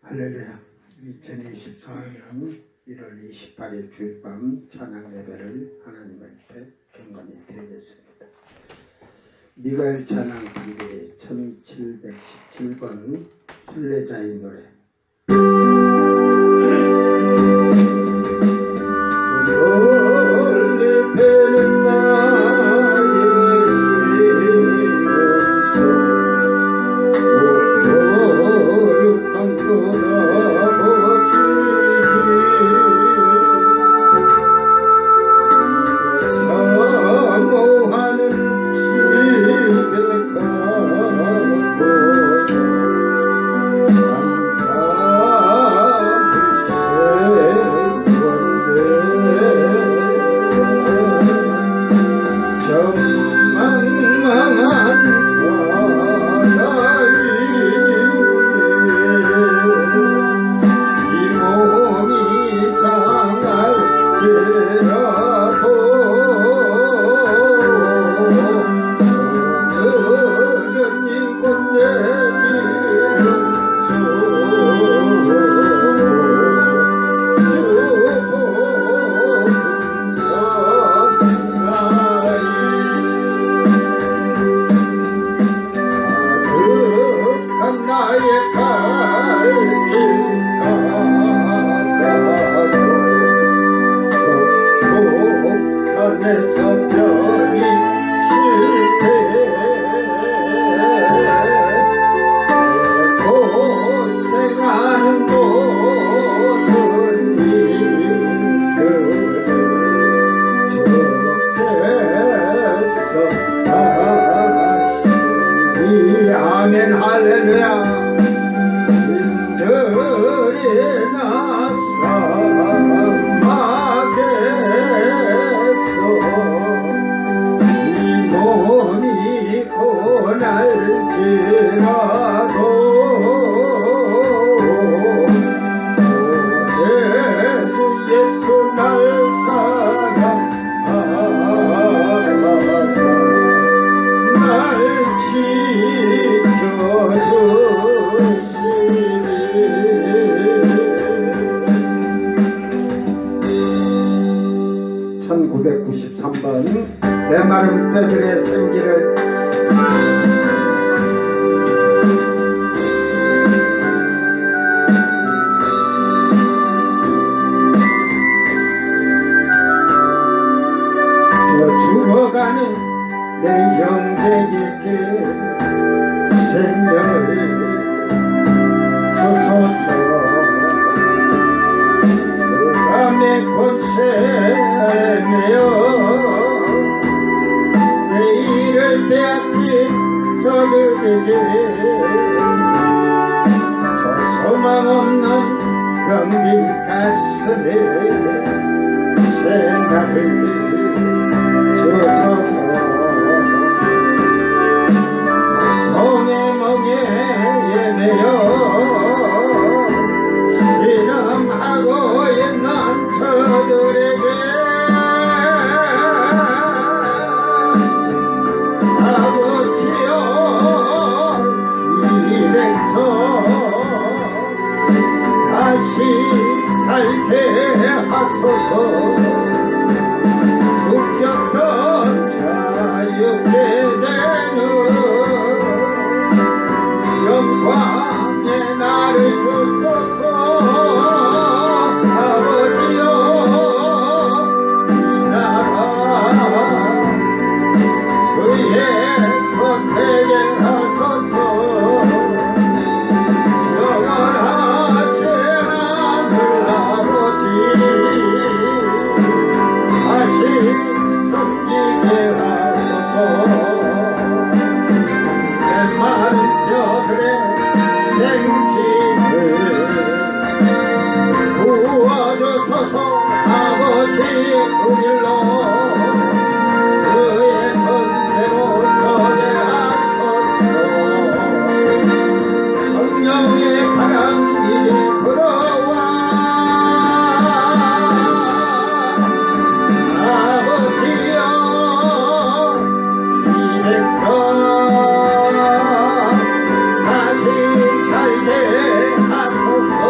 할렐루야. 2024년 1월 28일 주일밤 찬양 예배를 하나님 앞에 경건히 드리겠습니다. 미가엘 찬양 단계 1717번 순례자의 노래. 아멘 할렐루야. 인들이나 사막에서 이 몸이 고날지라도 오늘도 예수 날 사랑하사 날 지켜주시리. 1993번 메마른 뼈들의 생기를 죽어가는 내 형제에게 생명을 주소서. 그 밤에 권세매여 내일을 빼앗긴 저들에게 저 소망 없는 텅빈 가슴에 생각을 주소서. 멍에 예매여 실험하고 있는 저들에게 아버지여 이 백성 다시 살게 하소서. 묶였던 자유게 되는 영광의 나를 주소서. 아버지여 이 나라 주의 겉에게 하소서. 영원하신 하늘 아버지 다시 섬기게 하소서. 메마른 뼈들의 생기를 부어주소서. 아버지의 그 길로 주의 뜻대로 서게 하소서. 성령의 바람이 불어와 아버지여 이 백성 다시 살게 하소서.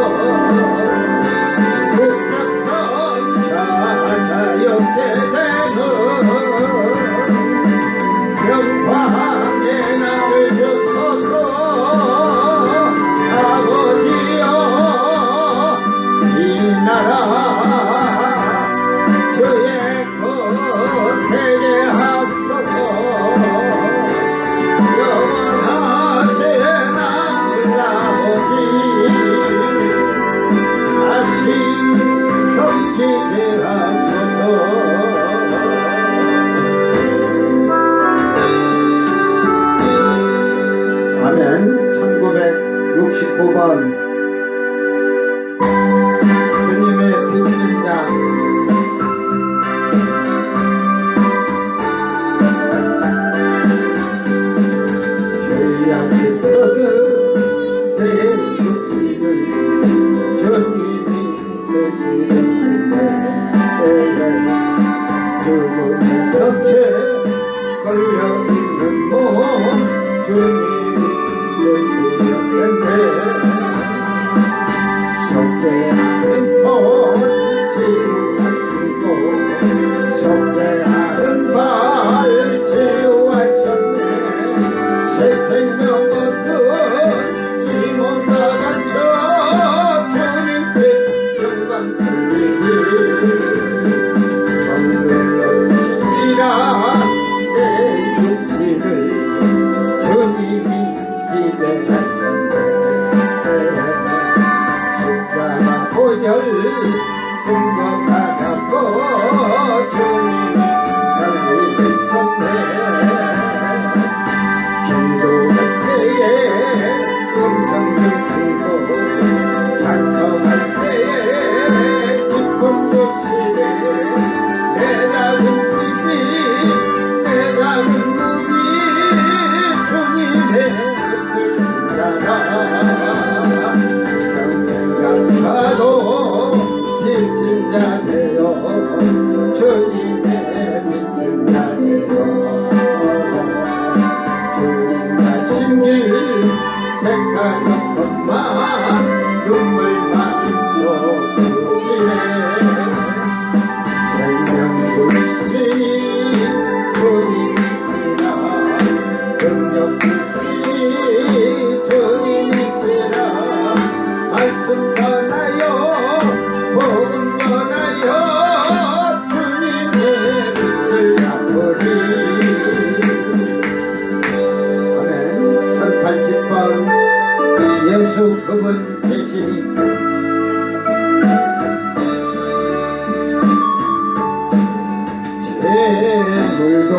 9번 주님의 빚진 자. 죄악에서는 내 육신을 주님이 쓰시는데 죽음의 덫에 걸려있는 몸 주님이 쓰시는데 속죄하는 손 치유하시고 속죄하는 발 치유하셨네. 새 생명 얻은 이 몸 나간 저 주님께 영광 돌리니 억눌러지라 내 육신을 주님이 기대하셨네. 십자가 보혈 증거 받았고 주님이 살리셨네. 기도할 때에 음성 주시고 찬송할 때에 기쁨 주시네. 내 작은 빛이 내 작은 몸이 주님의 뜻을 따라 평생 살아도 빚진 자 되어 주님의 빚진 자 되어 주님 길 백한 것만 눈물만 쏟으시네. 생명 주시니 주님이시라 능력 주시니 주님이시라 말씀 전하여 복음 전하여 주님의 빛을 갚으리. 1080번 예수 그분 계시니. 재물도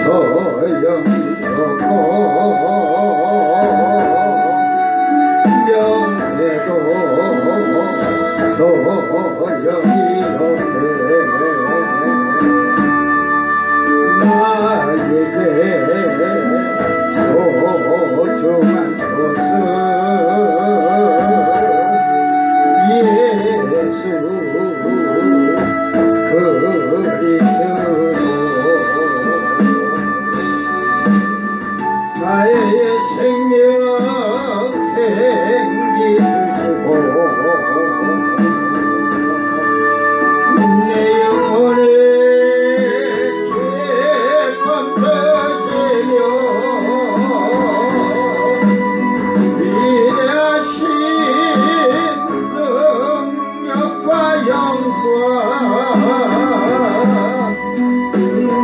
소용이 없고 명예도 소용이 없네. 나에게 소중한 것은 예수 그리스도. 나의 생명 생기 주시고 내 영혼을 기쁨 주시며 위대하신 능력과 영광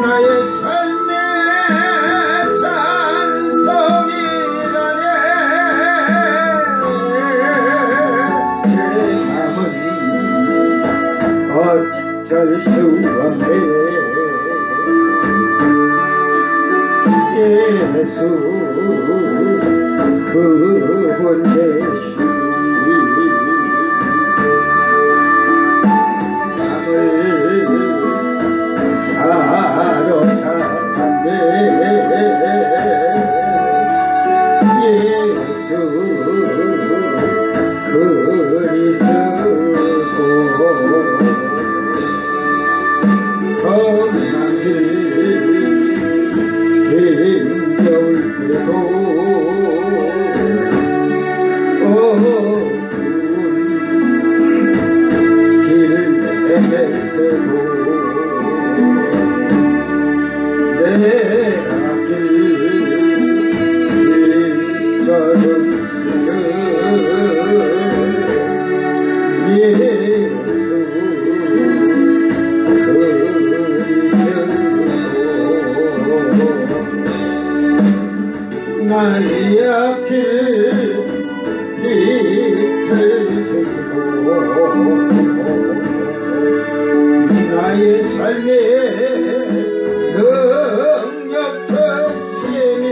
나의 삶의 찬송이라네. 내 맘은 어쩔 수 없네. 예수 그분 계시 삶을 사로잡았네. 예수 그리스도 험한 길 힘겨울 때도 어두운 길을 헤맬 때도 내 앞길 인쳐주시는 예수 나의 앞길 빛을 주시고 나의 삶에 능력 주시며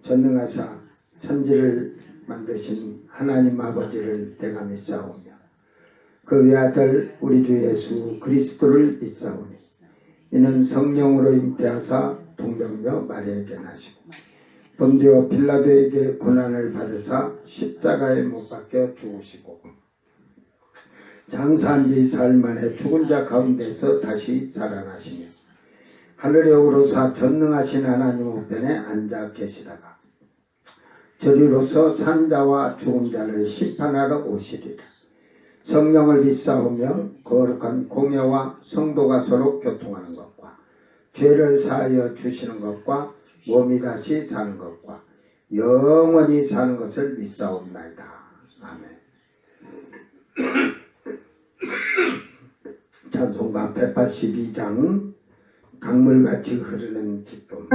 전능하사 천지를 만드신 하나님 아버지를 내가 믿사오며 그 외아들 우리 주 예수 그리스도를 믿사오니 이는 성령으로 잉태하사 동정녀 마리아에게 나시고 본디오 빌라도에게 고난을 받으사 십자가에 못 박혀 죽으시고 장사한 지 사흘 만에 죽은 자 가운데서 다시 살아나시며 하늘에 오르사 전능하신 하나님 우편에 앉아 계시다가 저리로서 산자와 죽은 자를 심판하러 오시리라. 성령을 믿사오며 거룩한 공예와 성도가 서로 교통하는 것과 죄를 사하여 주시는 것과 몸이 다시 사는 것과 영원히 사는 것을 믿사옵나이다. 아멘. 찬송가 182장 강물같이 흐르는 기쁨.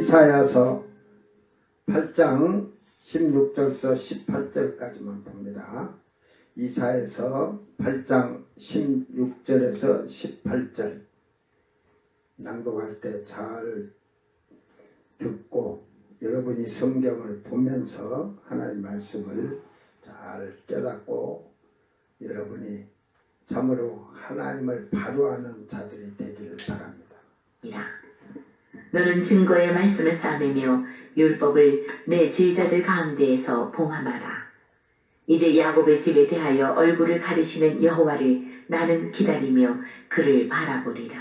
이사야서 8장 16절에서 18절까지만 봅니다. 이사야서 8장 16절에서 18절 낭독할 때 잘 듣고 여러분이 성경을 보면서 하나님 말씀을 잘 깨닫고 여러분이 참으로 하나님을 바로하는 자들이 되기를 바랍니다. 너는 증거의 말씀을 쌓으며 율법을 내 제자들 가운데에서 봉함하라. 이제 야곱의 집에 대하여 얼굴을 가리시는 여호와를 나는 기다리며 그를 바라보리라.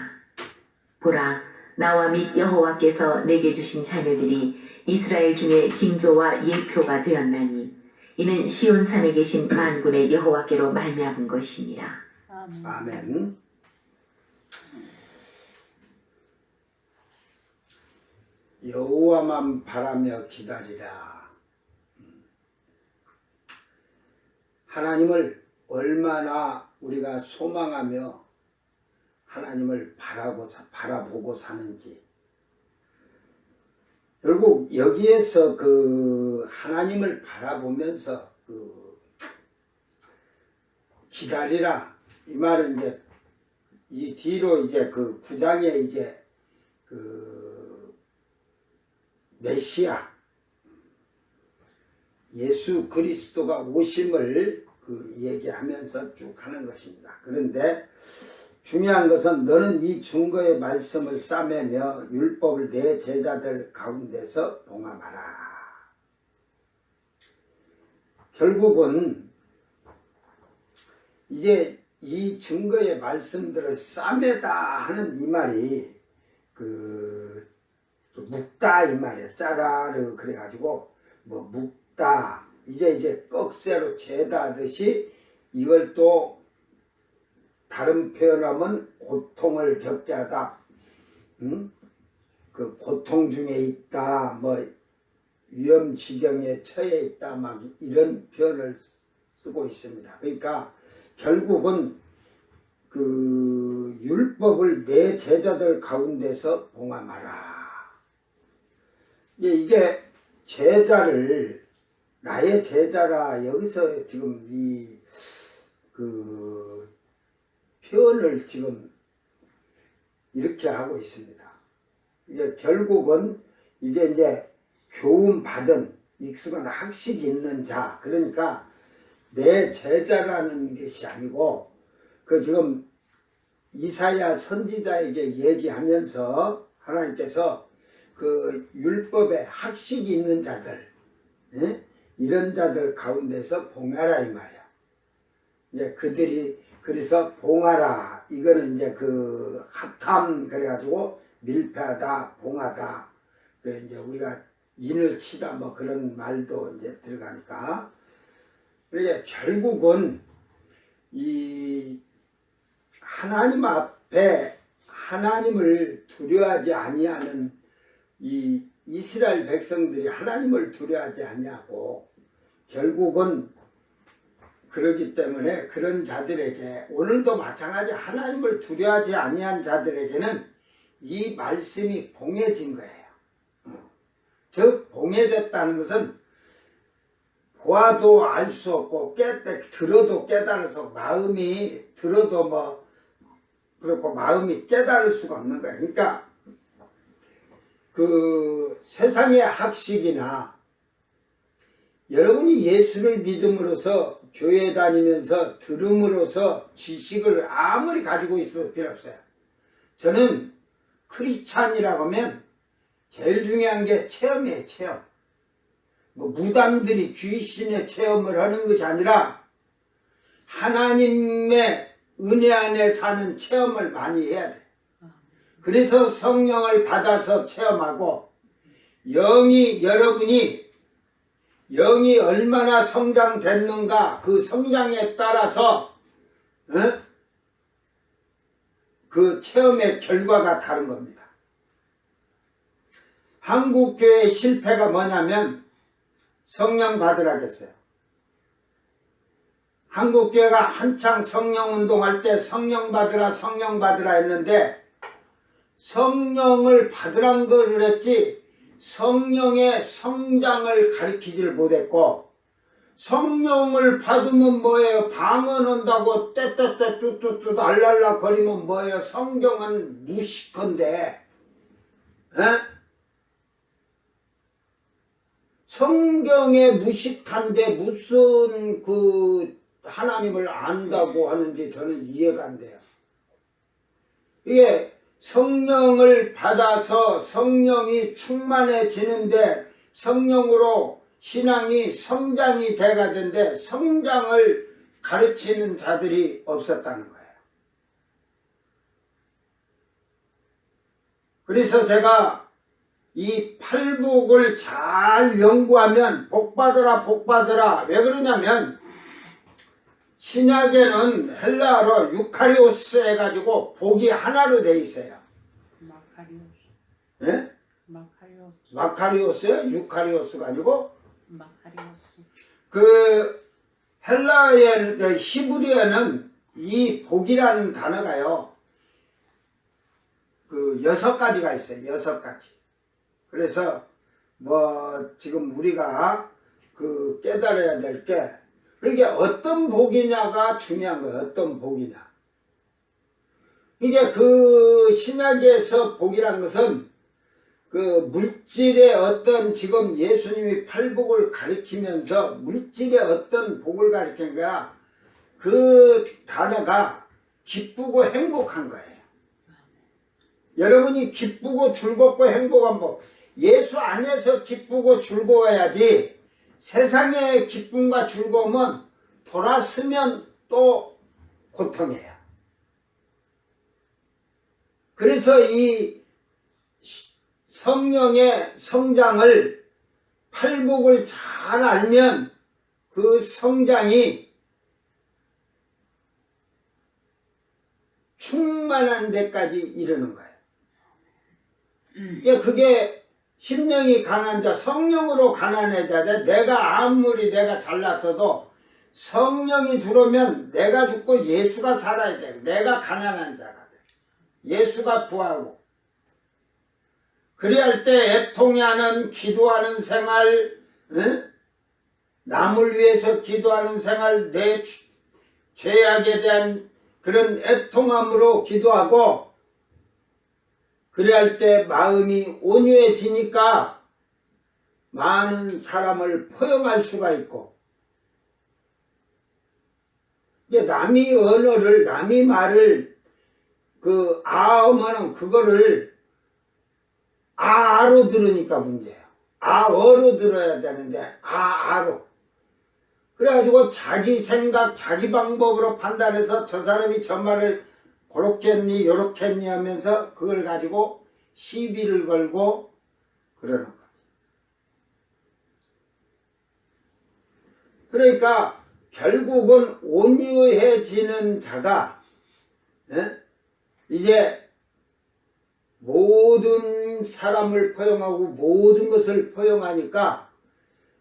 보라, 나와 및 여호와께서 내게 주신 자녀들이 이스라엘 중에 징조와 예표가 되었나니 이는 시온산에 계신 만군의 여호와께로 말미암은 것이니라. 아멘. 여호와만 바라며 기다리라. 하나님을 얼마나 우리가 소망하며 하나님을 바라보고 사는지 결국 여기에서 그 하나님을 바라보면서 그 기다리라 이 말은 이제 이 뒤로 이제 그 9장에 이제 그 메시아 예수 그리스도가 오심을 그 얘기하면서 쭉 하는 것입니다. 그런데 중요한 것은 너는 이 증거의 말씀을 싸매며 율법을 내 제자들 가운데서 봉함하라. 결국은 이제 이 증거의 말씀들을 싸매다 하는 이 말이 그 묵다 이 말이에요. 짜라르 그래가지고 뭐 묵다 이게 이제 꺽쇠로 재다 하듯이 이걸 또 다른 표현하면 고통을 겪게 하다. 그 고통 중에 있다. 뭐 위험 지경에 처해 있다. 막 이런 표현을 쓰고 있습니다. 그러니까 결국은 그 율법을 내 제자들 가운데서 봉함하라. 이게 제자를 나의 제자라 여기서 지금 이 그 표현을 지금 이렇게 하고 있습니다. 이게 결국은 이게 이제 교훈 받은 익숙한 학식이 있는 자 그러니까 내 제자라는 것이 아니고 그 지금 이사야 선지자에게 얘기하면서 하나님께서 그 율법에 학식이 있는 자들 이런 자들 가운데서 봉하라 이 말이야. 이제 그들이 그래서 봉하라 이거는 이제 그 핫함 그래가지고 밀폐하다 봉하다 그 이제 우리가 인을 치다 뭐 그런 말도 이제 들어가니까 그러니까 결국은 이 하나님 앞에 하나님을 두려워하지 아니하는 이 이스라엘 백성들이 하나님을 두려워하지 아니하고 결국은 그러기 때문에 그런 자들에게 오늘도 마찬가지 하나님을 두려워하지 아니한 자들에게는 이 말씀이 봉해진 거예요. 즉 봉해졌다는 것은 보아도 알 수 없고 들어도 깨달아서 마음이 들어도 뭐 그렇고 마음이 깨달을 수가 없는 거예요. 그러니까 그 세상의 학식이나 여러분이 예수를 믿음으로써 교회 다니면서 들음으로써 지식을 아무리 가지고 있어도 필요 없어요. 저는 크리스찬이라고 하면 제일 중요한 게 체험이에요. 체험. 뭐 무당들이 귀신의 체험을 하는 것이 아니라 하나님의 은혜 안에 사는 체험을 많이 해야 돼. 그래서 성령을 받아서 체험하고 여러분이 영이 얼마나 성장됐는가 그 성장에 따라서 그 체험의 결과가 다른 겁니다. 한국교회의 실패가 뭐냐면 성령 받으라겠어요. 한국교회가 한창 성령운동할 때 성령 받으라 했는데 성령을 받으란 걸 했지 성령의 성장을 가르치지를 못했고 성령을 받으면 뭐예요? 방언한다고 떼떼떼 뚜뚜뚜 알랄라 거리면 뭐예요? 성경은 무식한데 성경에 무식한데 무슨 그 하나님을 안다고 하는지 저는 이해가 안 돼요. 이게 성령을 받아서 성령이 충만해지는데 성령으로 신앙이 성장이 돼가던데 성장을 가르치는 자들이 없었다는 거예요. 그래서 제가 이 팔복을 잘 연구하면 복받으라 왜 그러냐면 신약에는 헬라어로 유카리오스 해가지고 복이 하나로 돼 있어요. 마카리오스. 예? 마카리오스요? 유카리오스가 아니고? 마카리오스. 그 헬라어의 그 히브리어는 이 복이라는 단어가요. 그 6가지가 있어요. 6가지. 그래서 지금 우리가 그 깨달아야 될 게, 그게 어떤 복이냐가 중요한 거예요. 어떤 복이냐. 이게 그 신약에서 복이란 것은 그 물질의 어떤, 지금 예수님이 팔복을 가리키면서 물질의 어떤 복을 가리키는 거야. 그 단어가 기쁘고 행복한 거예요. 여러분이 기쁘고 즐겁고 행복한 복, 예수 안에서 기쁘고 즐거워야지. 세상의 기쁨과 즐거움은 돌아서면 또 고통이에요. 그래서 이 성령의 성장을, 팔복을 잘 알면 그 성장이 충만한 데까지 이르는 거예요. 그게 심령이 가난한 자, 성령으로 가난해져야 돼. 내가 아무리 내가 잘났어도 성령이 들어오면 내가 죽고 예수가 살아야 돼. 내가 가난한 자가 돼. 예수가 부하고. 그래야 할 때 애통해하는, 기도하는 생활, 응? 남을 위해서 기도하는 생활, 내 죄악에 대한 그런 애통함으로 기도하고, 그래야 할 때 마음이 온유해지니까 많은 사람을 포용할 수가 있고, 남이 언어를, 남이 말을 아하면은 그거를 아로 들으니까 문제예요. 아어로 들어야 되는데 아로. 그래가지고 자기 생각, 자기 방법으로 판단해서 저 사람이 저 말을 그렇게 했니 요렇게 했니 하면서 그걸 가지고 시비를 걸고 그러는 거지. 그러니까 결국은 온유해지는 자가 이제 모든 사람을 포용하고 모든 것을 포용하니까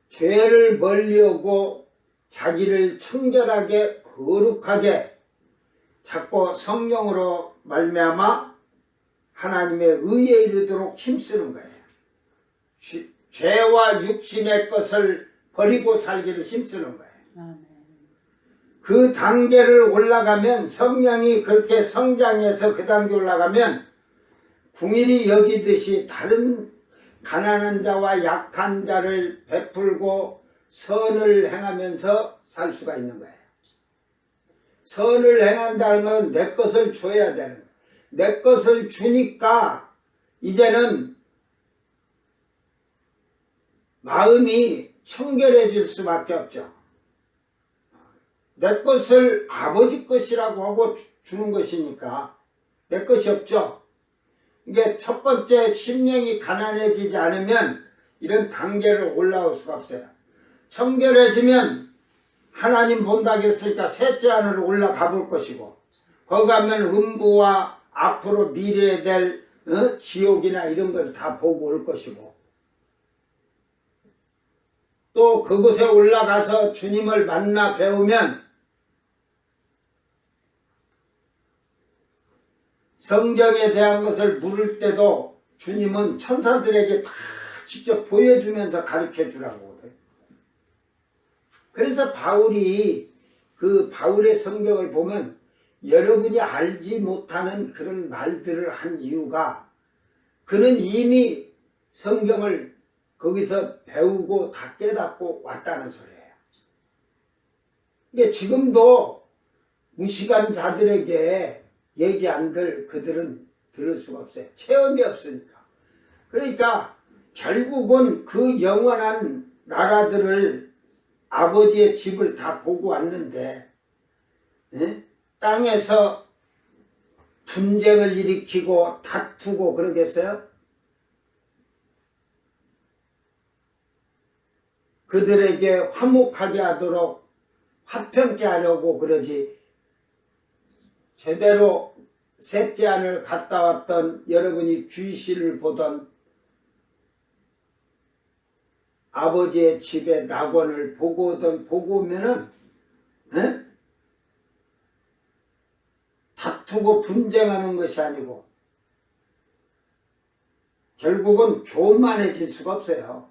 죄를 멀리하고 자기를 청결하게 거룩하게 자꾸 성령으로 말미암아 하나님의 의에 이르도록 힘쓰는 거예요. 죄와 육신의 것을 버리고 살기를 힘쓰는 거예요. 그 단계를 올라가면, 성령이 그렇게 성장해서 그 단계 올라가면 궁일이 여기듯이 다른 가난한 자와 약한 자를 베풀고 선을 행하면서 살 수가 있는 거예요. 선을 행한다는 건 내 것을 줘야 되는 거예요. 내 것을 주니까 이제는 마음이 청결해질 수밖에 없죠. 내 것을 아버지 것이라고 하고 주는 것이니까 내 것이 없죠. 이게 첫 번째, 심령이 가난해지지 않으면 이런 단계를 올라올 수가 없어요. 청결해지면 하나님 본다고 했으니까 셋째 하늘로 올라가 볼 것이고, 거기 가면 음부와 앞으로 미래에 될 지옥이나 이런 것을 다 보고 올 것이고, 또 그곳에 올라가서 주님을 만나 배우면 성경에 대한 것을 물을 때도 주님은 천사들에게 다 직접 보여주면서 가르쳐 주라고 그래요. 그래서 바울이 바울의 성경을 보면 여러분이 알지 못하는 그런 말들을 한 이유가, 그는 이미 성경을 거기서 배우고 다 깨닫고 왔다는 소리예요. 그러니까 지금도 무식한 자들에게 얘기 안 그들은 들을 수가 없어요. 체험이 없으니까. 그러니까 결국은 그 영원한 나라들을, 아버지의 집을 다 보고 왔는데 땅에서 분쟁을 일으키고 다투고 그러겠어요? 그들에게 화목하게 하도록 화평케 하려고 그러지, 제대로 셋째 안을 갔다 왔던 여러분이 귀신을 보던 아버지의 집에 낙원을 보고 오면은 다투고 분쟁하는 것이 아니고 결국은 교만해질 수가 없어요.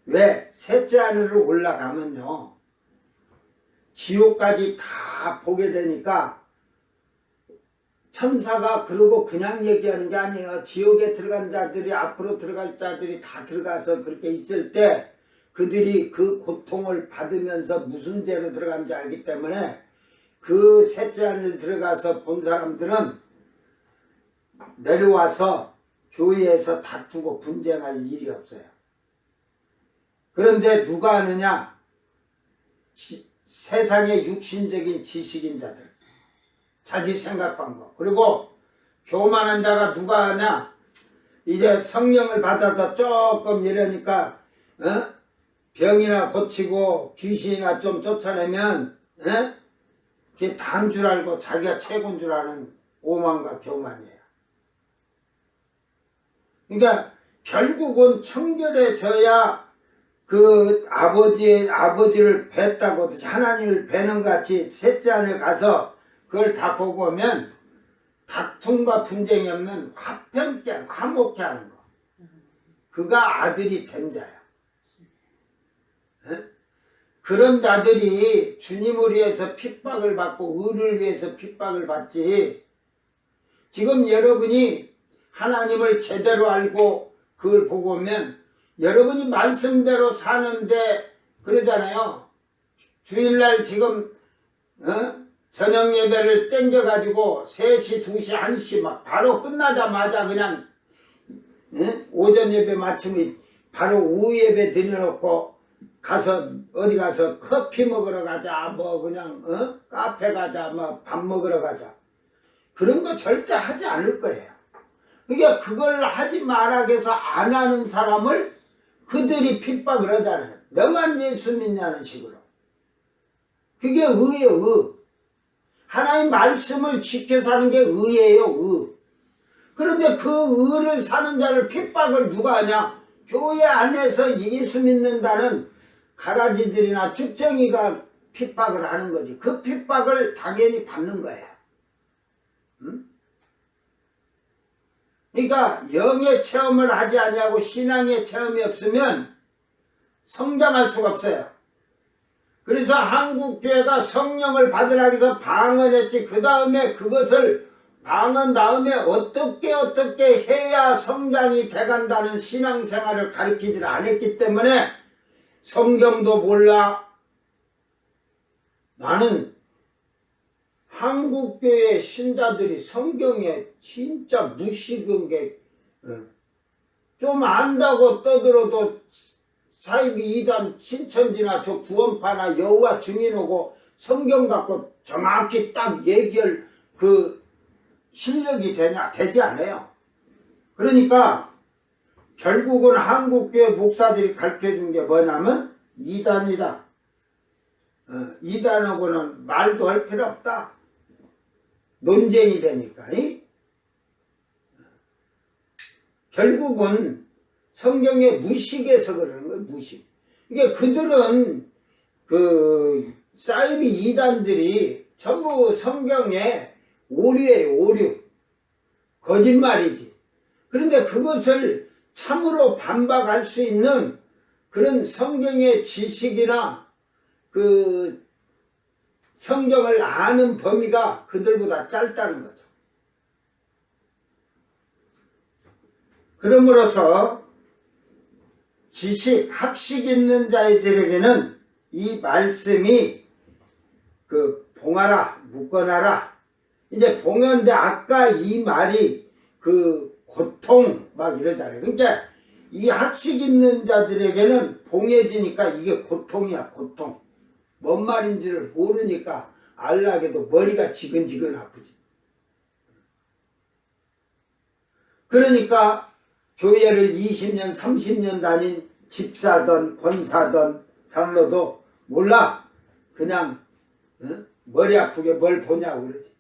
왜? 셋째 하늘로 올라가면요, 지옥까지 다 보게 되니까 천사가 그러고 그냥 얘기하는 게 아니에요. 지옥에 들어간 자들이, 앞으로 들어갈 자들이 다 들어가서 그렇게 있을 때 그들이 그 고통을 받으면서 무슨 죄로 들어간지 알기 때문에 그 셋째 하늘 들어가서 본 사람들은 내려와서 교회에서 다투고 분쟁할 일이 없어요. 그런데 누가 하느냐? 세상의 육신적인 지식인 자들, 자기 생각 방법, 그리고 교만한 자가 누가 하냐? 이제 성령을 받아서 조금 이러니까 병이나 고치고 귀신이나 좀 쫓아내면 그게 다인 줄 알고 자기가 최고인 줄 아는 오만과 교만이에요. 그러니까 결국은 청결해져야 그 아버지를 뵀다고 하나님을 뵈는 같이 셋째 하늘 가서 그걸 다 보고 오면 다툼과 분쟁이 없는 화평케, 화목케 하는 거. 그가 아들이 된 자야. 그런 자들이 주님을 위해서 핍박을 받고 의를 위해서 핍박을 받지. 지금 여러분이 하나님을 제대로 알고 그걸 보고 오면 여러분이 말씀대로 사는데 그러잖아요. 주일날 지금 저녁 예배를 땡겨가지고 3시, 2시, 1시 막 바로 끝나자마자 그냥 오전 예배 마치면 바로 오후 예배 드려놓고 가서 어디 가서 커피 먹으러 가자, 뭐 그냥 카페 가자, 뭐 밥 먹으러 가자, 그런 거 절대 하지 않을 거예요. 그러니까 그걸 하지 말라고 해서 안 하는 사람을 그들이 핍박을 하잖아요. 너만 예수 믿냐는 식으로. 그게 의예요, 의. 하나님 말씀을 지켜 사는 게 의예요, 의. 그런데 그 의를 사는 자를 핍박을 누가 하냐? 교회 안에서 예수 믿는다는 가라지들이나 쭉정이가 핍박을 하는 거지. 그 핍박을 당연히 받는 거예요. 그러니까 영의 체험을 하지 않냐고 신앙의 체험이 없으면 성장할 수가 없어요. 그래서 한국교회가 성령을 받으라고 해서 방언했지, 그 다음에 그것을 방언 다음에 어떻게 해야 성장이 돼간다는 신앙생활을 가르치질 않았기 때문에 성경도 몰라. 나는 한국교회 신자들이 성경에 진짜 무식한 게, 좀 안다고 떠들어도 사이비 이단 신천지나 저 구원파나 여호와 증인하고 성경 갖고 정확히 딱 얘기할 그 실력이 되지 않아요. 그러니까 결국은 한국교회 목사들이 가르쳐준 게 뭐냐면 이단이다. 이단하고는 말도 할 필요 없다. 논쟁이 되니까. 결국은 성경의 무식에서 그러는 거예요. 무식. 그러니까 그들은 그 사이비 이단들이 전부 성경에 오류예요. 오류. 거짓말이지. 그런데 그것을 참으로 반박할 수 있는 그런 성경의 지식이나 그 성경을 아는 범위가 그들보다 짧다는 거죠. 그러므로서 지식, 학식 있는 자들에게는 이 말씀이 그 봉하라, 묶어놔라. 이제 봉했는데 아까 이 말이 그 고통 막 이러잖아요. 그러니까 이 학식 있는 자들에게는 봉해지니까 이게 고통이야, 고통. 뭔 말인지를 모르니까 알라게도 머리가 지근지근 아프지. 그러니까 교회를 20년, 30년 다닌 집사든 권사든 장로도 몰라. 그냥 머리 아프게 뭘 보냐고 그러지.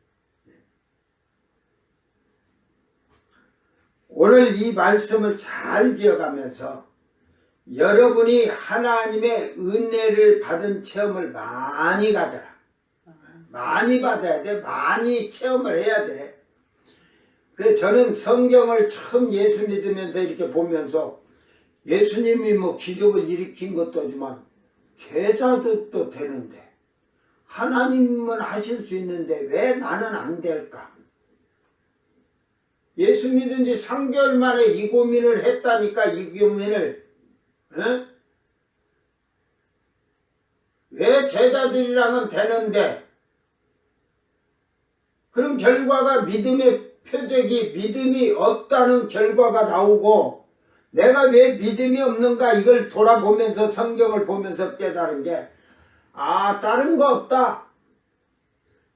오늘 이 말씀을 잘 기억하면서 여러분이 하나님의 은혜를 받은 체험을 많이 가져라. 많이 받아야 돼. 많이 체험을 해야 돼. 저는 성경을 처음 예수 믿으면서 이렇게 보면서 예수님이 뭐 기적을 일으킨 것도 하지만 제자도 되는데 하나님은 하실 수 있는데 왜 나는 안 될까? 예수 믿은 지 3개월 만에 이 고민을 했다니까. 이 고민을 왜 제자들이랑은 되는데 그런 결과가 믿음의 표적이 믿음이 없다는 결과가 나오고 내가 왜 믿음이 없는가 이걸 돌아보면서 성경을 보면서 깨달은 게 다른 거 없다.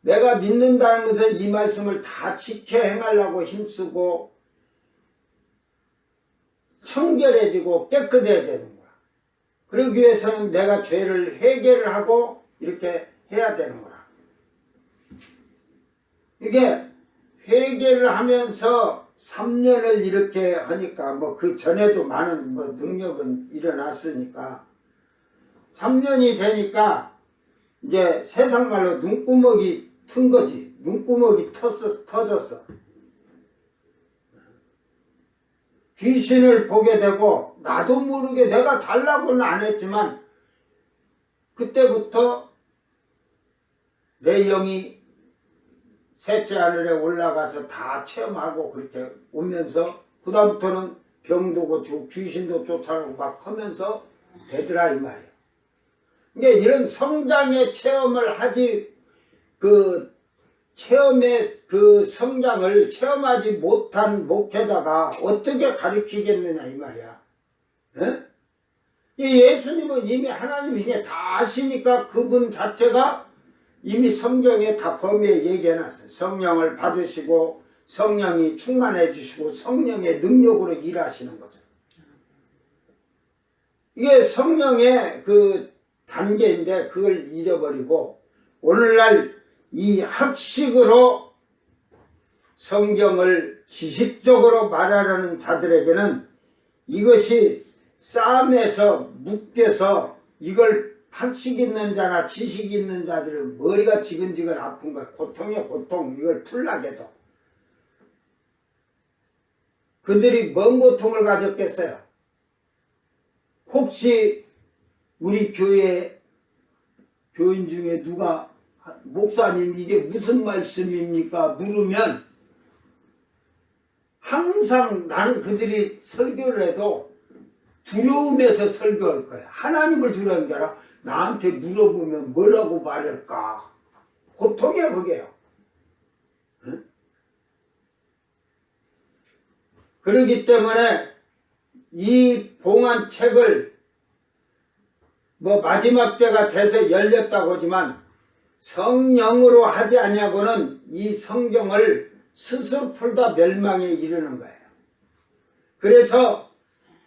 내가 믿는다는 것은 이 말씀을 다 지켜 행하려고 힘쓰고 청결해지고 깨끗해야 되는 거야. 그러기 위해서는 내가 죄를 회개를 하고 이렇게 해야 되는 거야. 이게 회개를 하면서 3년을 이렇게 하니까 뭐 그 전에도 많은 뭐 능력은 일어났으니까 3년이 되니까 이제 세상 말로 눈구멍이 튼 거지. 눈구멍이 터졌어. 귀신을 보게 되고 나도 모르게 내가 달라고는 안 했지만 그때부터 내 영이 셋째 하늘에 올라가서 다 체험하고 그렇게 오면서 그 다음부터는 병도 고치고 귀신도 쫓아가고 막 하면서 되더라 이 말이야. 그러니까 이런 성장의 체험을 하지 그 체험의 그 성장을 체험하지 못한 목회자가 어떻게 가르치겠느냐 이 말이야. 예수님은 이미 하나님이 다 아시니까 그분 자체가 이미 성경에 다 범위에 얘기해놨어요. 성령을 받으시고 성령이 충만해 주시고 성령의 능력으로 일하시는 거죠. 이게 성령의 그 단계인데 그걸 잊어버리고 오늘날 이 학식으로 성경을 지식적으로 말하려는 자들에게는 이것이 싸움에서 묶여서 이걸 학식 있는 자나 지식 있는 자들은 머리가 지근지근 아픈 거야. 고통이야 고통. 이걸 풀라게도. 그들이 뭔 고통을 가졌겠어요? 혹시 우리 교회 교인 중에 누가 목사님 이게 무슨 말씀입니까? 물으면 항상 나는 그들이 설교를 해도 두려움에서 설교할 거야. 하나님을 두려운 게 아니라 나한테 물어보면 뭐라고 말할까? 고통이야 그게요. 응? 그렇기 때문에 이 봉한 책을 뭐 마지막 때가 돼서 열렸다고 하지만 성령으로 하지 아니하고는 이 성경을 스스로 풀다 멸망에 이르는 거예요. 그래서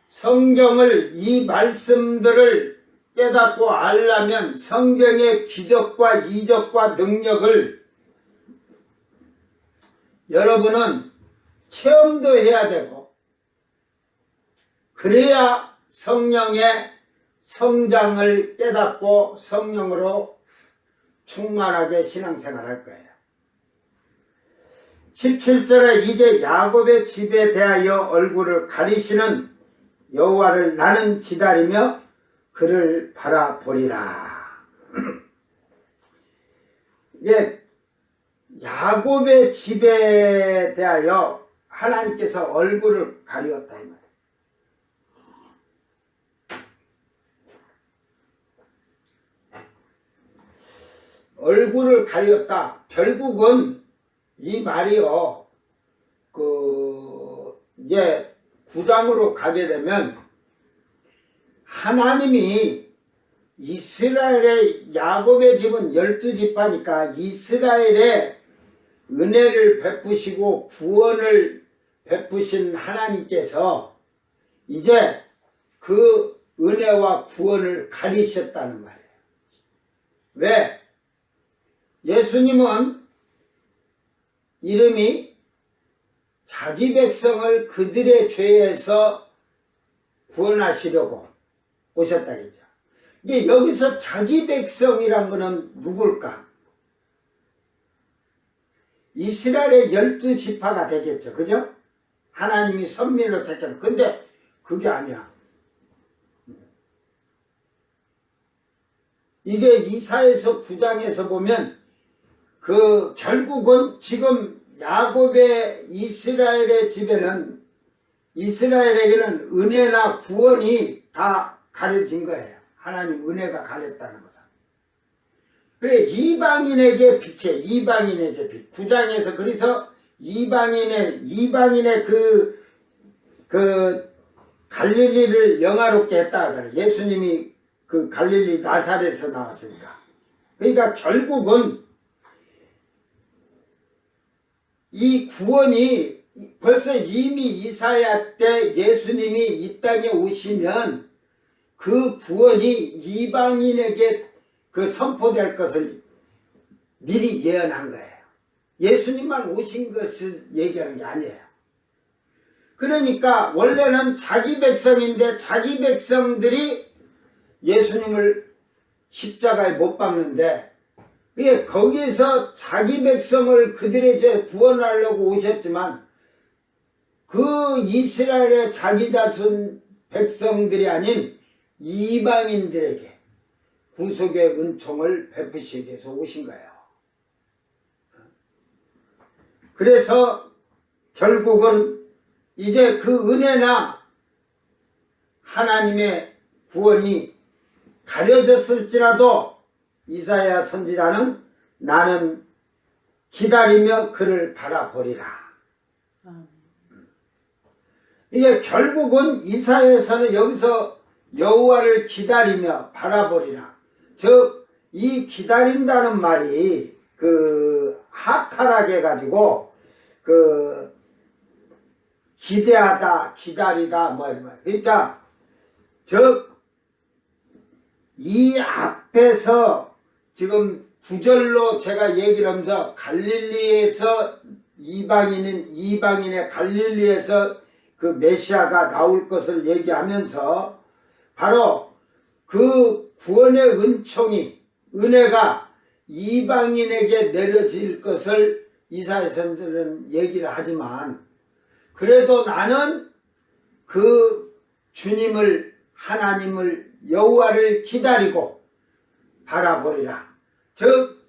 성경을 이 말씀들을 깨닫고 알려면 성경의 기적과 이적과 능력을 여러분은 체험도 해야 되고 그래야 성령의 성장을 깨닫고 성령으로 충만하게 신앙생활 할 거예요. 17절에 이제 야곱의 집에 대하여 얼굴을 가리시는 여호와를 나는 기다리며 그를 바라보리라. 이제 야곱의 집에 대하여 하나님께서 얼굴을 가리었다 이 말이에요. 얼굴을 가리었다. 결국은 이 말이요. 이제 9장으로 가게 되면 하나님이 이스라엘의 야곱의 집은 12지파니까 이스라엘의 은혜를 베푸시고 구원을 베푸신 하나님께서 이제 그 은혜와 구원을 가리셨다는 말이에요. 왜? 예수님은 이름이 자기 백성을 그들의 죄에서 구원하시려고 오셨다겠죠. 이게 여기서 자기 백성이란 거는 누굴까? 이스라엘의 12지파가 되겠죠. 그죠? 하나님이 선민으로 택했는. 근데 그게 아니야. 이게 이사야서 9장에서 보면 그 결국은 지금 야곱의 이스라엘의 집에는 이스라엘에게는 은혜나 구원이 다 가려진 거예요. 하나님 은혜가 가렸다는 것은. 그래 이방인에게 빛이에요. 이방인에게 빛. 9장에서 그래서 이방인의 그 갈릴리를 영화롭게 했다 하잖아요. 예수님이 그 갈릴리 나사렛에서 나왔으니까. 그러니까 결국은 이 구원이 벌써 이미 이사야 때 예수님이 이 땅에 오시면 그 구원이 이방인에게 그 선포될 것을 미리 예언한 거예요. 예수님만 오신 것을 얘기하는 게 아니에요. 그러니까 원래는 자기 백성인데 자기 백성들이 예수님을 십자가에 못 박는데 거기에서 자기 백성을 그들의 죄 구원하려고 오셨지만 그 이스라엘의 자기 자손 백성들이 아닌 이방인들에게 구속의 은총을 베푸시기 위해서 오신 거예요. 그래서 결국은 이제 그 은혜나 하나님의 구원이 가려졌을지라도 이사야 선지자는 나는 기다리며 그를 바라보리라. 이게 결국은 이사야에서는 여기서 여호와를 기다리며 바라보리라. 즉 이 기다린다는 말이 그 하탈하게 가지고 그 기대하다 기다리다 뭐 이런 말. 그러니까 즉 이 앞에서 지금 구절로 제가 얘기를 하면서 갈릴리에서 이방인의 갈릴리에서 그 메시아가 나올 것을 얘기하면서 바로 그 구원의 은혜가 이방인에게 내려질 것을 이사야 선지자는 얘기를 하지만 그래도 나는 그 주님을 하나님을 여호와를 기다리고 바라보리라. 즉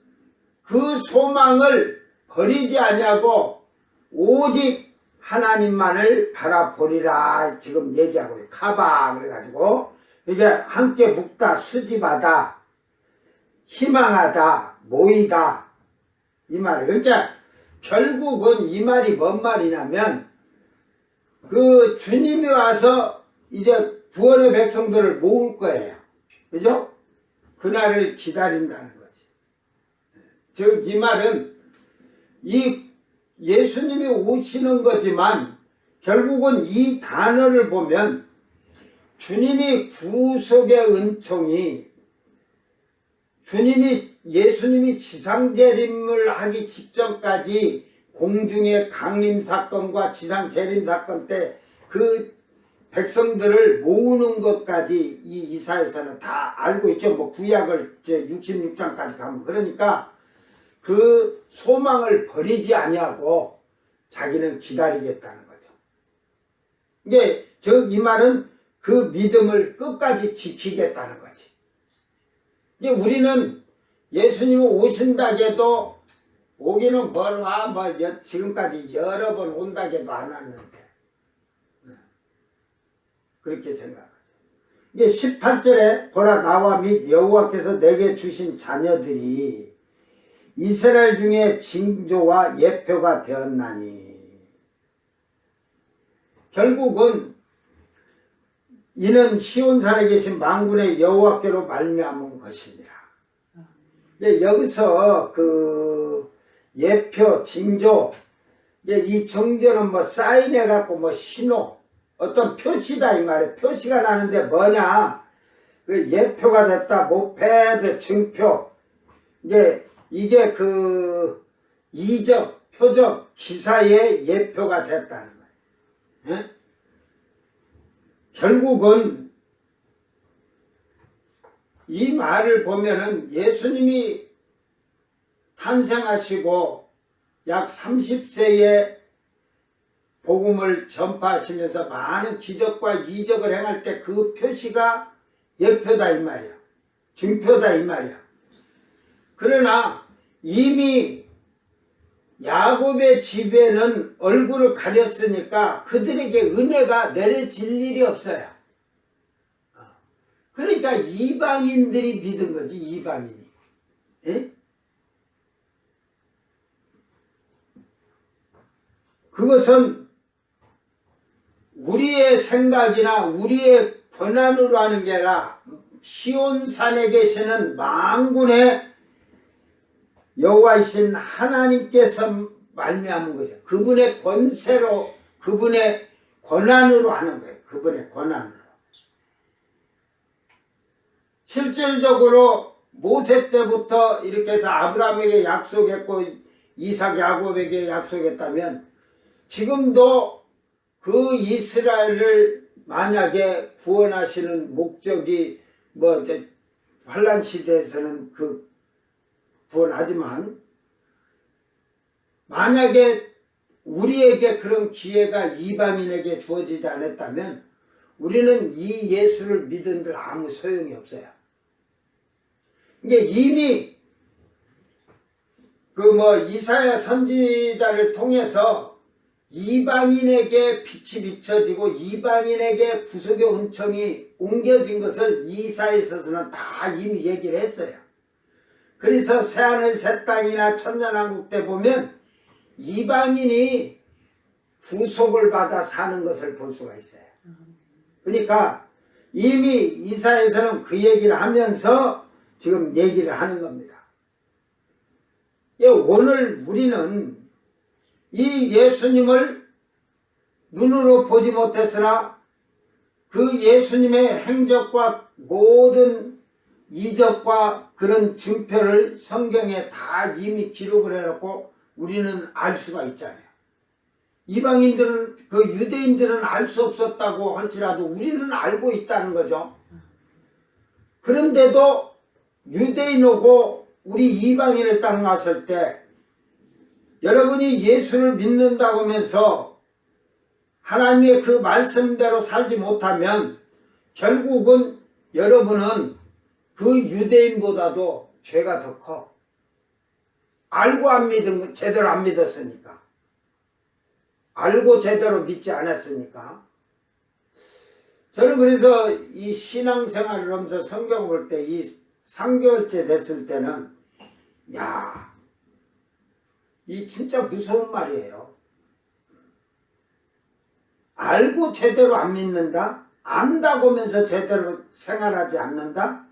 그 소망을 버리지 아니하고 오직 하나님만을 바라보리라 지금 얘기하고 있어요. 카바 그래가지고 이게 함께 묵다 수집하다 희망하다 모이다 이 말이에요. 그러니까 결국은 이 말이 뭔 말이냐면 그 주님이 와서 이제 구원의 백성들을 모을 거예요. 그죠? 그날을 기다린다는 거지. 즉 이 말은 이 예수님이 오시는 거지만 결국은 이 단어를 보면 주님이 구속의 은총이 예수님이 지상재림을 하기 직전까지 공중의 강림 사건과 지상 재림 사건 때 그 백성들을 모으는 것까지 이 이사야서는 다 알고 있죠. 뭐 구약을 이제 66장까지 가면 그러니까 그 소망을 버리지 아니하고 자기는 기다리겠다는 거죠. 이게 즉 이 말은 그 믿음을 끝까지 지키겠다는 거지. 이게 우리는 예수님이 오신다게도 오기는 뭘 와, 뭐 지금까지 여러 번 온다게도 안 왔는데 그렇게 생각하죠. 이게 18절에 보라 나와 및 여호와께서 내게 주신 자녀들이 이스라엘 중에 징조와 예표가 되었나니 결국은 이는 시온산에 계신 만군의 여호와께로 말미암은 것이니라. 근데 여기서 그 예표, 징조, 이 정조는 뭐 사인해 갖고 뭐 신호, 어떤 표시다 이 말이에요. 표시가 나는데 뭐냐? 그 예표가 됐다, 모패드, 증표. 이게 그 이적, 표적, 기사의 예표가 됐다는 거예요. 예? 결국은 이 말을 보면은 예수님이 탄생하시고 약 30세에 복음을 전파하시면서 많은 기적과 이적을 행할 때 그 표시가 예표다 이 말이야. 증표다 이 말이야. 그러나 이미 야곱의 집에는 얼굴을 가렸으니까 그들에게 은혜가 내려질 일이 없어요. 그러니까 이방인들이 믿은 거지, 이방인이. 예? 그것은 우리의 생각이나 우리의 권한으로 하는 게 아니라 시온산에 계시는 만군의 여호와이신 하나님께서 말미암은 거죠. 그분의 권세로, 그분의 권한으로 하는 거예요. 그분의 권한으로. 실질적으로 모세 때부터 이렇게 해서 아브라함에게 약속했고 이삭 야곱에게 약속했다면 지금도 그 이스라엘을 만약에 구원하시는 목적이 환란 시대에서는 그 구원하지만 만약에 우리에게 그런 기회가 이방인에게 주어지지 않았다면 우리는 이 예수를 믿은들 아무 소용이 없어요. 이게 이미 이사야 선지자를 통해서 이방인에게 빛이 비춰지고 이방인에게 구속의 은총이 옮겨진 것을 이사야서는 다 이미 얘기를 했어요. 그래서 새하늘 새 땅이나 천년왕국 때 보면 이방인이 구속을 받아 사는 것을 볼 수가 있어요. 그러니까 이미 이사야서는 그 얘기를 하면서 지금 얘기를 하는 겁니다. 오늘 우리는 이 예수님을 눈으로 보지 못했으나 그 예수님의 행적과 모든 이적과 그런 증표를 성경에 다 이미 기록을 해놓고 우리는 알 수가 있잖아요. 이방인들은, 그 유대인들은 알 수 없었다고 할지라도 우리는 알고 있다는 거죠. 그런데도 유대인하고 우리 이방인을 딱 놨을 때 여러분이 예수를 믿는다고 하면서 하나님의 그 말씀대로 살지 못하면 결국은 여러분은 그 유대인보다도 죄가 더 커. 알고 안 믿은, 제대로 안 믿었으니까. 알고 제대로 믿지 않았으니까. 저는 그래서 이 신앙생활을 하면서 성경 볼 때 이 3개월째 됐을 때는 이 진짜 무서운 말이에요. 알고 제대로 안 믿는다? 안다고 하면서 제대로 생활하지 않는다?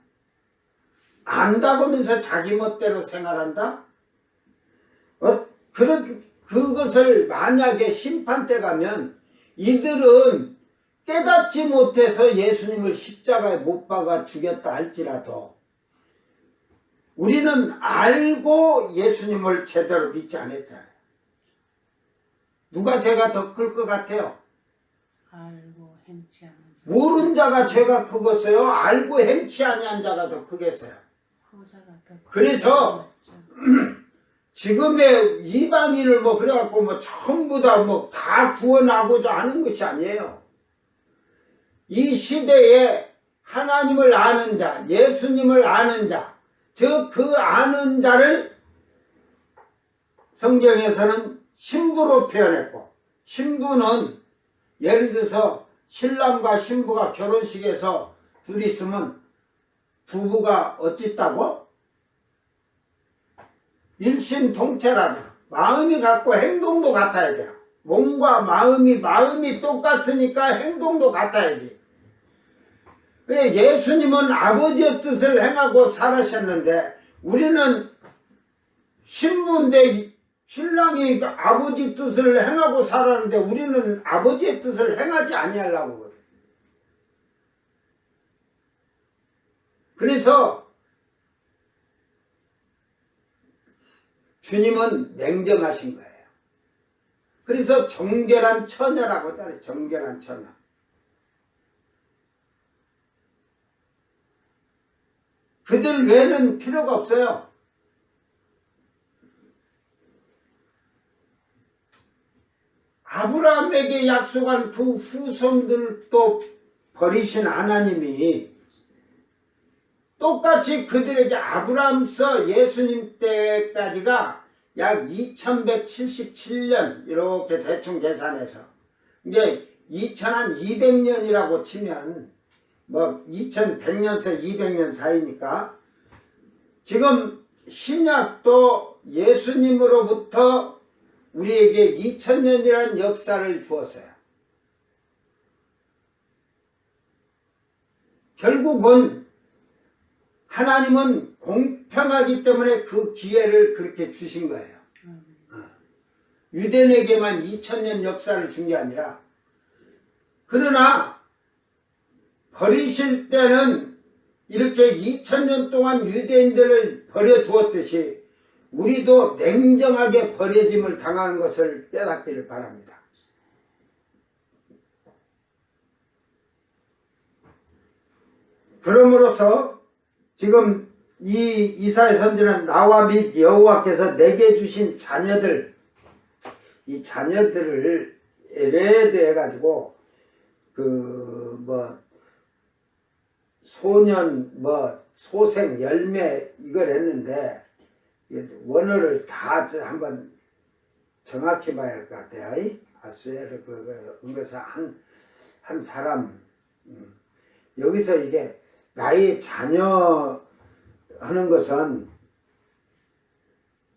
안다고 하면서 자기 멋대로 생활한다? 그것을 만약에 심판 때 가면 이들은 깨닫지 못해서 예수님을 십자가에 못 박아 죽였다 할지라도 우리는 알고 예수님을 제대로 믿지 않았잖아요. 누가 죄가 더 클 것 같아요? 알고 행치 않은 자. 모른 자가 죄가 크겠어요? 알고 행치 아니한 자가 더 크겠어요? 후자가 더 그래서 지금의 이방인을 그래갖고 전부 다 구원하고자 하는 것이 아니에요. 이 시대에 하나님을 아는 자, 예수님을 아는 자, 그 아는 자를 성경에서는 신부로 표현했고, 신부는 예를 들어서 신랑과 신부가 결혼식에서 둘이 있으면 부부가 어쨌다고? 일심동체라죠. 마음이 같고 행동도 같아야 돼요. 몸과 마음이 똑같으니까 행동도 같아야지. 예수님은 아버지의 뜻을 행하고 살아셨는데 우리는 신부인데 신랑이 아버지 뜻을 행하고 살았는데 우리는 아버지의 뜻을 행하지 아니하려고 그래요. 그래서 주님은 냉정하신 거예요. 그래서 정결한 처녀라고 하잖아요. 정결한 처녀. 그들 외에는 필요가 없어요. 아브라함에게 약속한 그 후손들도 버리신 하나님이 똑같이 그들에게 아브라함서 예수님 때까지가 약 2177년 이렇게 대충 계산해서 이게 2200년이라고 치면 뭐 2100년서 200년 사이니까 지금 신약도 예수님으로부터 우리에게 2000년이라는 역사를 주었어요. 결국은 하나님은 공평하기 때문에 그 기회를 그렇게 주신 거예요. 유대인에게만 2000년 역사를 준 게 아니라, 그러나 버리실 때는 이렇게 2000년 동안 유대인들을 버려두었듯이 우리도 냉정하게 버려짐을 당하는 것을 깨닫기를 바랍니다. 그러므로서 지금 이 이사야 선지는 나와 및 여호와께서 내게 주신 자녀들, 이 자녀들을 에레드 해가지고 소년 소생 열매 이걸 했는데 원어를 다 한번 정확히 봐야 할 것 같아요. 아수에르 그것을 한 사람 여기서 이게 나의 자녀 하는 것은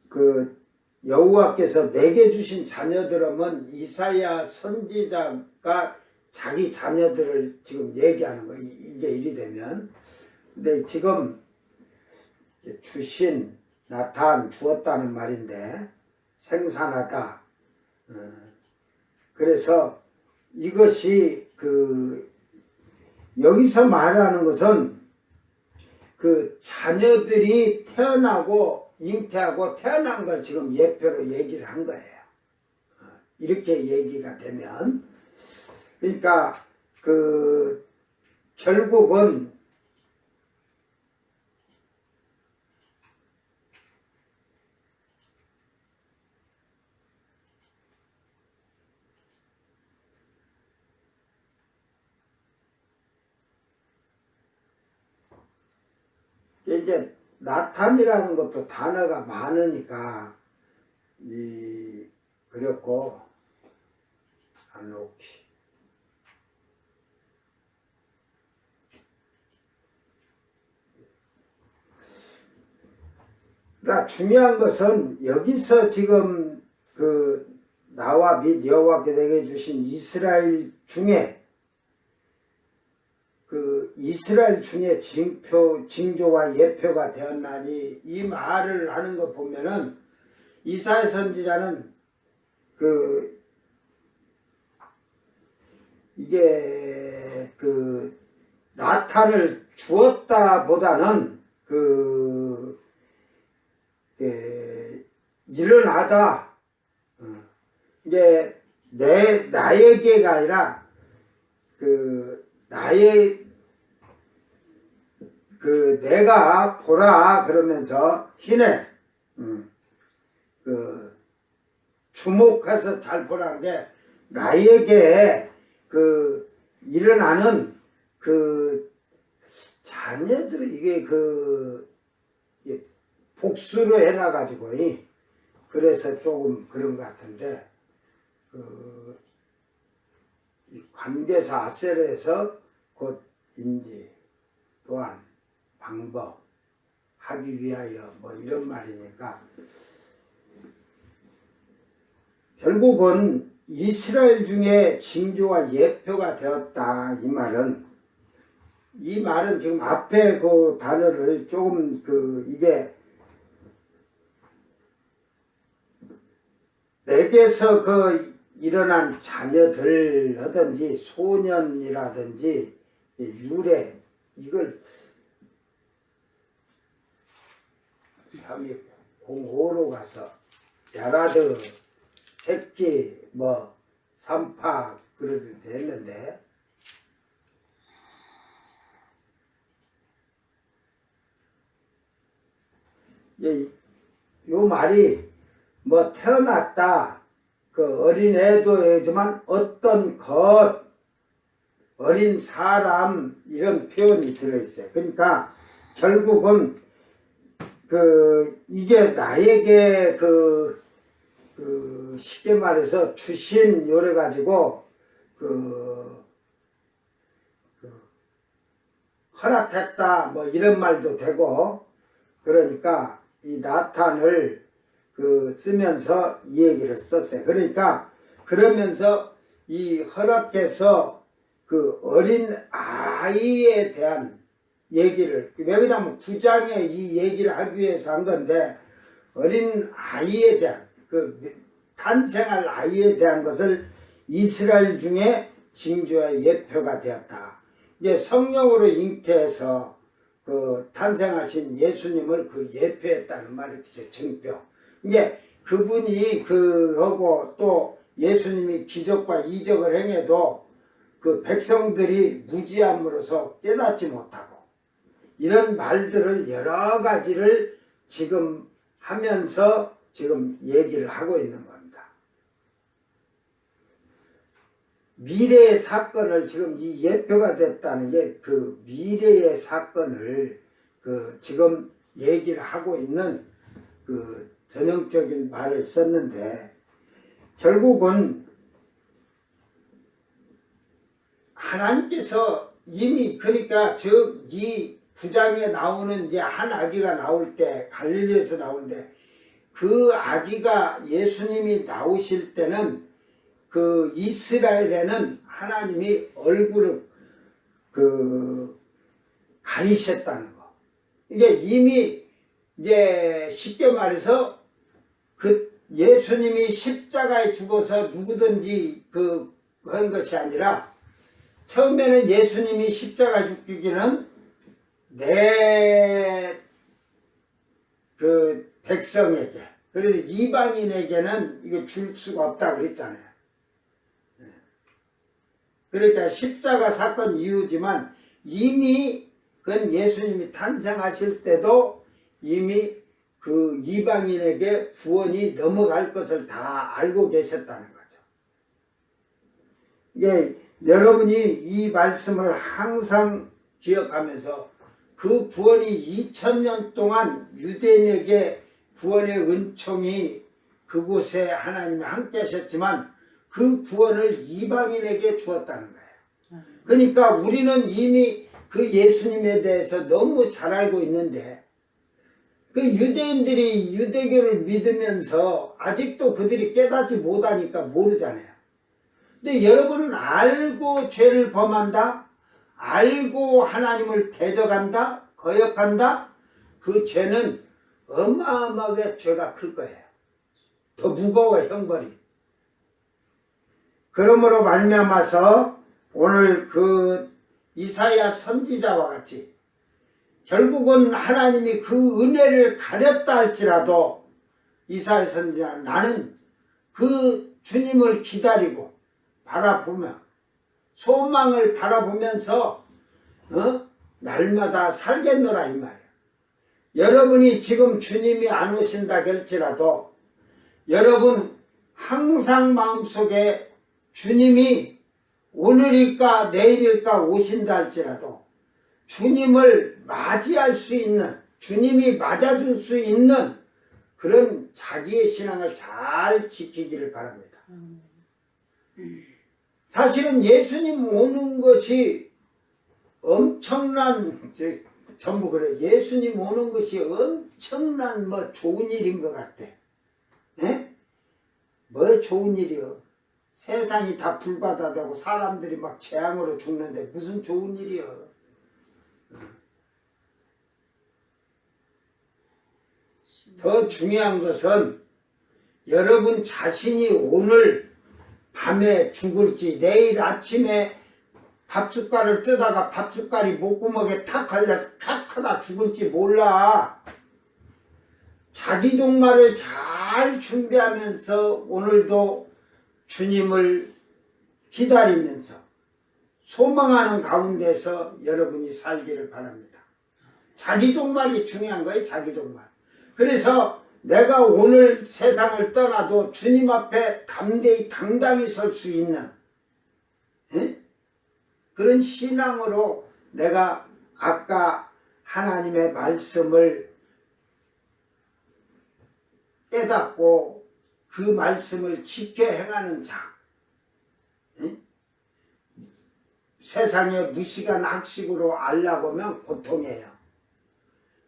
그 여호와께서 내게 주신 자녀들은 이사야 선지자가 자기 자녀들을 지금 얘기하는 거예요. 이게 일이 되면. 근데 지금 주신 나타난 주었다는 말인데 생산하다. 그래서 이것이 여기서 말하는 것은 그 자녀들이 태어나고 잉태하고 태어난 걸 지금 예표로 얘기를 한 거예요. 이렇게 얘기가 되면 그러니까 결국은 이제 나탐이라는 것도 단어가 많으니까 그렇고 아노키 중요한 것은 여기서 지금 나와 및 여호와께 내게 주신 이스라엘 중에 이스라엘 중에 징조와 예표가 되었나니 이 말을 하는 거 보면은 이사야 선지자는 이게 나탄을 주었다 보다는 일어나다 이게 나에게가 아니라 내가 보라 그러면서 희네 주목해서 잘 보라는 게 나에게 일어나는 자녀들 이게 복수로 해놔가지고 그래서 조금 그런 것 같은데 이 관계사 아셀에서 곧 인지 또한 방법 하기 위하여 뭐 이런 말이니까 결국은 이스라엘 중에 징조와 예표가 되었다 이 말은 지금 앞에 그 단어를 조금 이게 내게서 일어난 자녀들 하든지 소년이라든지 유래 이걸 305로 가서 야라드 새끼 삼파 그러듯 했는데 요 말이 태어났다 그 어린애도이지만 어떤 것, 어린 사람 이런 표현이 들어있어요. 그러니까 결국은 이게 나에게 쉽게 말해서 주신 요래 가지고 허락했다 뭐 이런 말도 되고, 그러니까 이 나탄을 쓰면서 이 얘기를 썼어요. 그러니까 그러면서 이 허락해서 어린 아이에 대한 얘기를, 왜 그러냐면 9장에 이 얘기를 하기 위해서 한 건데, 어린 아이에 대한 탄생할 아이에 대한 것을 이스라엘 중에 징조의 예표가 되었다. 이게 성령으로 잉태해서 탄생하신 예수님을 예표했다는 말이죠. 증표. 이게 그분이 하고 또 예수님이 기적과 이적을 행해도 백성들이 무지함으로써 깨닫지 못하고, 이런 말들을 여러 가지를 지금 하면서 지금 얘기를 하고 있는 겁니다. 미래의 사건을 지금 이 예표가 됐다는 게 미래의 사건을 지금 얘기를 하고 있는 전형적인 말을 썼는데, 결국은 하나님께서 이미, 그러니까 이 9장에 나오는 이제 한 아기가 나올 때, 갈릴리에서 나오는데, 그 아기가 예수님이 나오실 때는 이스라엘에는 하나님이 얼굴을 가리셨다는 거. 이게 이미 이제 쉽게 말해서 예수님이 십자가에 죽어서 누구든지 한 것이 아니라, 처음에는 예수님이 십자가에 죽기는 내 백성에게, 그래서 이방인에게는 이거 줄 수가 없다 그랬잖아요. 그러니까 십자가 사건 이후지만 이미 그건 예수님이 탄생하실 때도 이미 이방인에게 구원이 넘어갈 것을 다 알고 계셨다는 거죠. 이게 여러분이 이 말씀을 항상 기억하면서 그 구원이 2000년 동안 유대인에게 구원의 은총이 그곳에 하나님이 함께 하셨지만 그 구원을 이방인에게 주었다는 거예요. 그러니까 우리는 이미 예수님에 대해서 너무 잘 알고 있는데, 유대인들이 유대교를 믿으면서 아직도 그들이 깨닫지 못하니까 모르잖아요. 근데 여러분은 알고 죄를 범한다, 알고 하나님을 대적한다, 거역한다, 그 죄는 어마어마하게 죄가 클 거예요. 더 무거워, 형벌이. 그러므로 말미암아서 오늘 이사야 선지자와 같이 결국은 하나님이 그 은혜를 가렸다 할지라도, 이사야 선지자, 나는 주님을 기다리고 바라보며 소망을 바라보면서 날마다 살겠노라 이 말이에요. 여러분이 지금 주님이 안 오신다 할지라도 여러분 항상 마음속에 주님이 오늘일까 내일일까 오신다 할지라도 주님을 맞이할 수 있는, 주님이 맞아줄 수 있는 그런 자기의 신앙을 잘 지키기를 바랍니다. 사실은 예수님 오는 것이 엄청난, 전부 그래요. 예수님 오는 것이 엄청난 좋은 일인 것 같아. 예? 뭐 좋은 일이요? 세상이 다 불바다 되고 사람들이 막 재앙으로 죽는데 무슨 좋은 일이요? 더 중요한 것은 여러분 자신이 오늘 밤에 죽을지 내일 아침에 밥숟갈을 뜨다가 밥숟갈이 목구멍에 탁 걸려서 탁 하다 죽을지 몰라. 자기 종말을 잘 준비하면서 오늘도 주님을 기다리면서 소망하는 가운데서 여러분이 살기를 바랍니다. 자기 종말이 중요한 거예요. 자기 종말. 그래서 내가 오늘 세상을 떠나도 주님 앞에 담대히 당당히 설 수 있는 그런 신앙으로 내가 아까 하나님의 말씀을 깨닫고 그 말씀을 지켜 행하는 자, 세상에 무시간 학식으로 알라고 하면 고통이에요.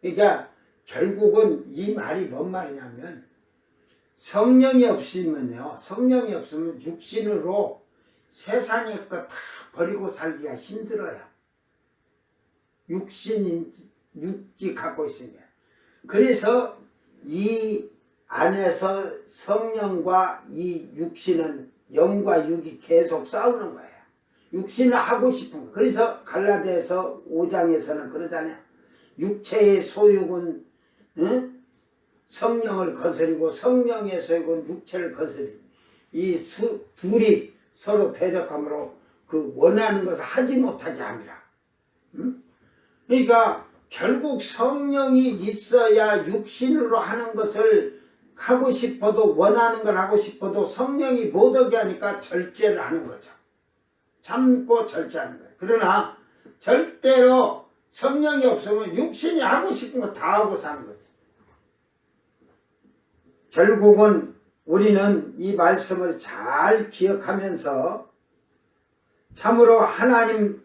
그러니까 결국은 이 말이 뭔 말이냐면 성령이 없으면요, 성령이 없으면 육신으로 세상의 것 다 버리고 살기가 힘들어요. 육이 갖고 있으니까. 그래서 이 안에서 성령과 이 육신은, 영과 육이 계속 싸우는 거예요. 육신을 하고 싶은 거. 그래서 갈라디아서 5장에서는 그러잖아요. 육체의 소욕은 성령을 거스리고 성령의 소욕은 육체를 거스리고 이 둘이 서로 대적함으로 그 원하는 것을 하지 못하게 합니다. 그러니까 결국 성령이 있어야 육신으로 하는 것을 하고 싶어도, 원하는 걸 하고 싶어도 성령이 못하게 하니까 절제를 하는 거죠. 참고 절제하는 거예요. 그러나 절대로 성령이 없으면 육신이 하고 싶은 거 다 하고 사는 거지. 결국은 우리는 이 말씀을 잘 기억하면서 참으로 하나님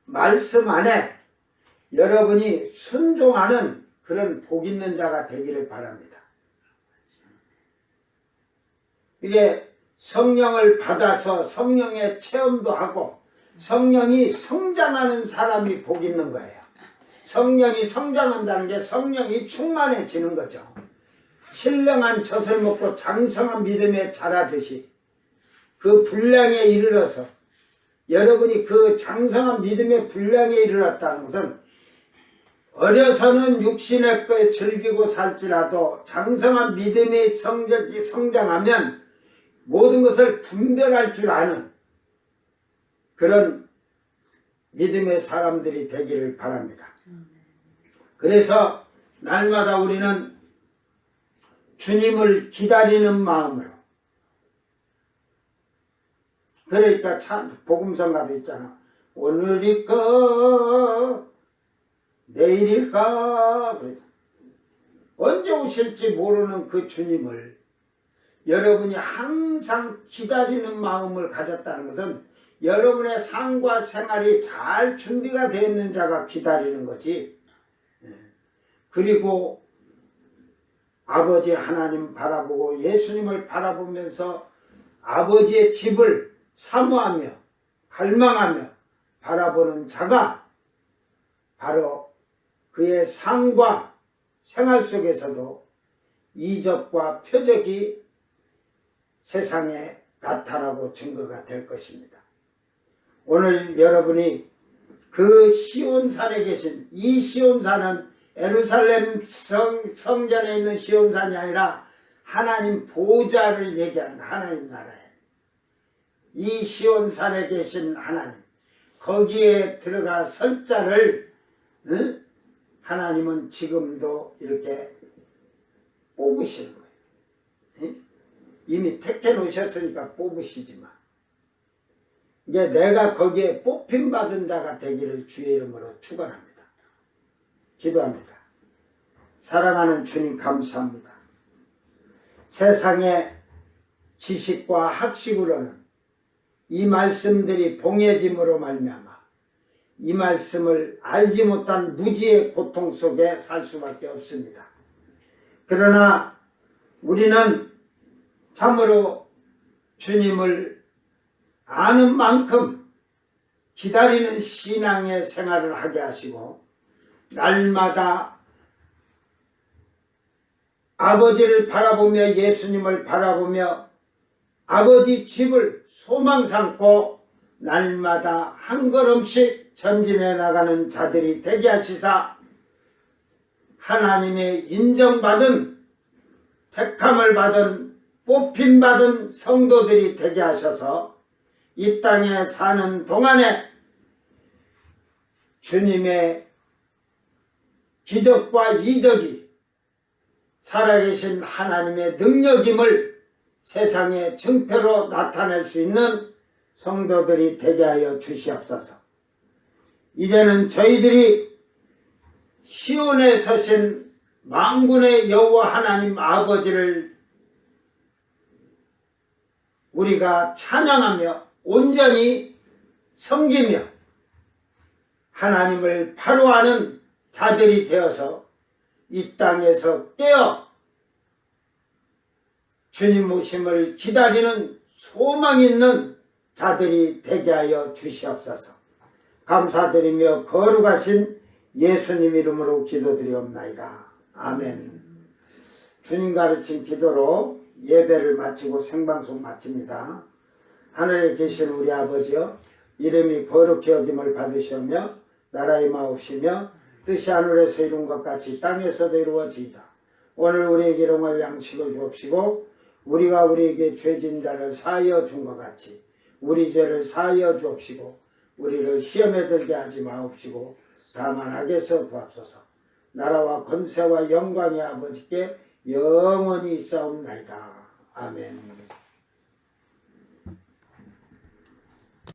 말씀 안에 여러분이 순종하는 그런 복 있는 자가 되기를 바랍니다. 이게 성령을 받아서 성령의 체험도 하고 성령이 성장하는 사람이 복 있는 거예요. 성령이 성장한다는 게 성령이 충만해지는 거죠. 신령한 젖을 먹고 장성한 믿음에 자라듯이 그 분량에 이르러서 여러분이 그 장성한 믿음의 분량에 이르렀다는 것은 어려서는 육신의 것에 즐기고 살지라도 장성한 믿음의 성적이 성장하면 모든 것을 분별할 줄 아는 그런 믿음의 사람들이 되기를 바랍니다. 그래서 날마다 우리는 주님을 기다리는 마음으로, 그러니까 참 복음성가도 있잖아. 오늘일까 내일일까, 언제 오실지 모르는 그 주님을 여러분이 항상 기다리는 마음을 가졌다는 것은 여러분의 삶과 생활이 잘 준비가 되어 있는 자가 기다리는 거지. 그리고 아버지 하나님 바라보고 예수님을 바라보면서 아버지의 집을 사모하며 갈망하며 바라보는 자가 바로 그의 삶과 생활 속에서도 이적과 표적이 세상에 나타나고 증거가 될 것입니다. 오늘 여러분이 그 시온산에 계신, 이 시온산은 예루살렘 성전에 있는 시온산이 아니라 하나님 보좌를 얘기하는 거예요. 하나님 나라에. 이 시온산에 계신 하나님, 거기에 들어가 설 자를 하나님은 지금도 이렇게 뽑으시는 거예요. 이미 택해 놓으셨으니까 뽑으시지만 이게 내가 거기에 뽑힘받은 자가 되기를 주의 이름으로 축원합니다. 기도합니다. 사랑하는 주님 감사합니다. 세상의 지식과 학식으로는 이 말씀들이 봉해짐으로 말미암아 이 말씀을 알지 못한 무지의 고통 속에 살 수밖에 없습니다. 그러나 우리는 참으로 주님을 아는 만큼 기다리는 신앙의 생활을 하게 하시고 날마다 아버지를 바라보며 예수님을 바라보며 아버지 집을 소망 삼고 날마다 한 걸음씩 전진해 나가는 자들이 되게 하시사 하나님의 인정받은 택함을 받은 뽑힘받은 성도들이 되게 하셔서 이 땅에 사는 동안에 주님의 기적과 이적이 살아계신 하나님의 능력임을 세상에 증표로 나타낼 수 있는 성도들이 되게 하여 주시옵소서. 이제는 저희들이 시온에 서신 만군의 여호와 하나님 아버지를 우리가 찬양하며 온전히 섬기며 하나님을 바로하는 자들이 되어서 이 땅에서 깨어 주님 오심을 기다리는 소망 있는 자들이 되게 하여 주시옵소서. 감사드리며 거룩하신 예수님 이름으로 기도드리옵나이다. 아멘. 주님 가르친 기도로 예배를 마치고 생방송 마칩니다. 하늘에 계신 우리 아버지여, 이름이 거룩히 여김을 받으시오며 나라의 마옵시며 뜻이 하늘에서 이룬 것 같이 땅에서도 이루어지이다. 오늘 우리에게 일용할 양식을 주옵시고 우리가 우리에게 죄진 자를 사하여 준 것 같이 우리 죄를 사하여 주옵시고 우리를 시험에 들게 하지 마옵시고 다만 악에서 구하옵소서. 나라와 권세와 영광이 아버지께 영원히 있사옵나이다. 아멘.